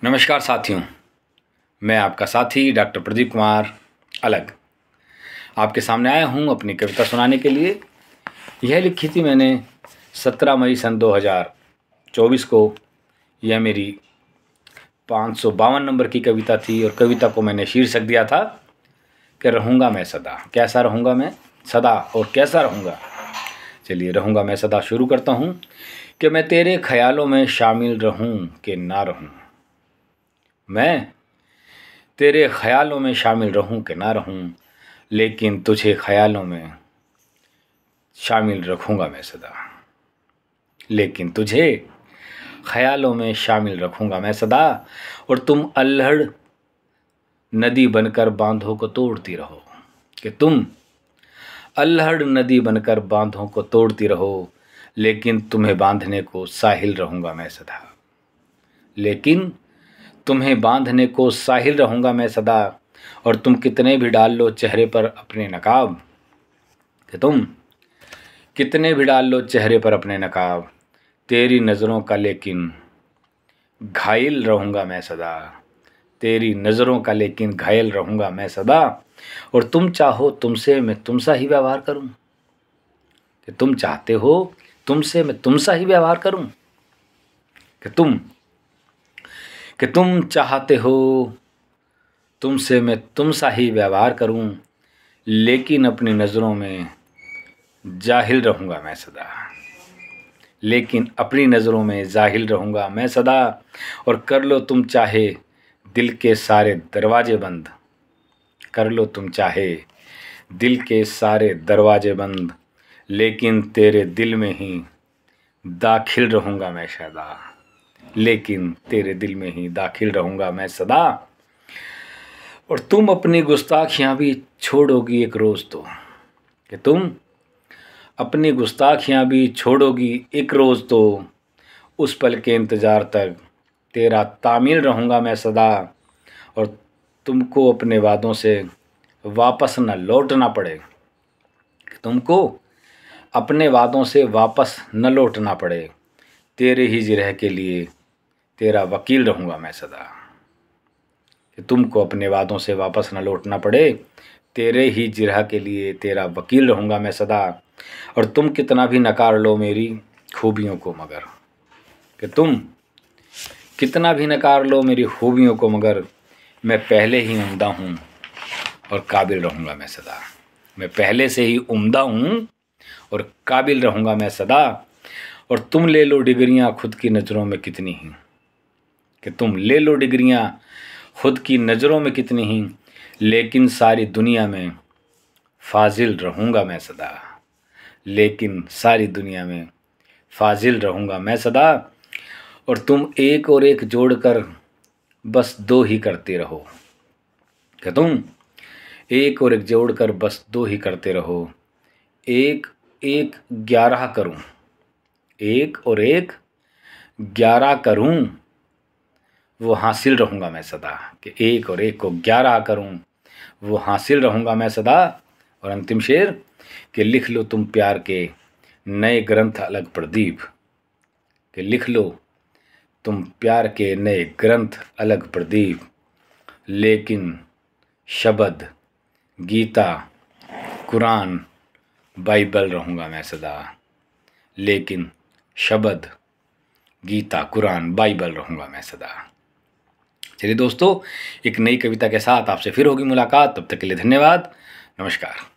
नमस्कार साथियों, मैं आपका साथी डॉक्टर प्रदीप कुमार अलग आपके सामने आया हूँ अपनी कविता सुनाने के लिए। यह लिखी थी मैंने 17 मई सन 2024 को। यह मेरी 552 नंबर की कविता थी और कविता को मैंने शीर्षक दिया था कि रहूँगा मैं सदा। कैसा रहूँगा मैं सदा और कैसा रहूँगा? चलिए, रहूँगा मैं सदा शुरू करता हूँ कि मैं तेरे ख्यालों में शामिल रहूँ कि ना रहूँ। मैं तेरे ख्यालों में शामिल रहूं कि ना रहूं, लेकिन तुझे ख्यालों में शामिल रखूंगा मैं सदा। लेकिन तुझे ख्यालों में शामिल रखूंगा मैं सदा। और तुम अल्हड़ नदी बनकर बांधों को तोड़ती रहो, कि तुम अल्हड़ नदी बनकर बांधों को तोड़ती रहो, लेकिन तुम्हें बांधने को साहिल रहूंगा मैं सदा। लेकिन तुम्हें बांधने को साहिल रहूँगा मैं सदा। और तुम कितने भी डाल लो चेहरे पर अपने नकाब, कि तुम कितने भी डाल लो चेहरे पर अपने नकाब, तेरी नज़रों का लेकिन घायल रहूँगा मैं सदा। तेरी नज़रों का लेकिन घायल रहूँगा मैं सदा। और तुम चाहो तुमसे मैं तुमसा ही व्यवहार करूँ, कि तुम चाहते हो तुमसे मैं तुमसा ही व्यवहार करूँ, कि तुम चाहते हो तुमसे मैं तुमसा ही व्यवहार करूं, लेकिन अपनी नज़रों में जाहिल रहूँगा मैं सदा। लेकिन अपनी नज़रों में जाहिल रहूँगा मैं सदा। और कर लो तुम चाहे दिल के सारे दरवाजे बंद, कर लो तुम चाहे दिल के सारे दरवाजे बंद, लेकिन तेरे दिल में ही दाखिल रहूँगा मैं सदा। लेकिन तेरे दिल में ही दाखिल रहूँगा मैं सदा। और तुम अपनी गुस्ताखियाँ भी छोड़ोगी एक रोज़ तो, कि तुम अपनी गुस्ताखियाँ भी छोड़ोगी एक रोज़ तो, उस पल के इंतज़ार तक तेरा तामील रहूँगा मैं सदा। और तुमको अपने वादों से वापस न लौटना पड़े, कि तुमको अपने वादों से वापस न लौटना पड़े, तेरे ही जिरह के लिए तेरा वकील रहूँगा मैं सदा। कि तुमको अपने वादों से वापस न लौटना पड़े, तेरे ही जिरह के लिए तेरा वकील रहूँगा मैं सदा। और तुम कितना भी नकार लो मेरी खूबियों को मगर, कि तुम कितना भी नकार लो मेरी खूबियों को मगर, मैं पहले ही उम्दा हूँ और काबिल रहूँगा मैं सदा। मैं पहले से ही उम्दा हूँ और काबिल रहूँगा मैं सदा। और तुम ले लो डिग्रियाँ खुद की नज़रों में कितनी ही, कि तुम ले लो डिग्रियाँ खुद की नज़रों में कितनी ही, लेकिन सारी दुनिया में फाजिल रहूँगा मैं सदा। लेकिन सारी दुनिया में फाजिल रहूँगा मैं सदा। और तुम एक और एक जोड़कर बस दो ही करते रहो, कि तुम एक और एक जोड़कर बस दो ही करते रहो, एक एक 11 करूँ, एक और एक 11 करूँ, वो हासिल रहूँगा मैं सदा। कि एक और एक को 11 करूँ, वो हासिल रहूँगा मैं सदा। और अंतिम शेर कि लिख लो तुम प्यार के नए ग्रंथ अलग प्रदीप, कि लिख लो तुम प्यार के नए ग्रंथ अलग प्रदीप, लेकिन शब्द गीता कुरान बाइबल रहूँगा मैं सदा। लेकिन शब्द गीता कुरान बाइबल रहूँगा मैं सदा। चलिए दोस्तों, एक नई कविता के साथ आपसे फिर होगी मुलाकात। तब तक के लिए धन्यवाद। नमस्कार।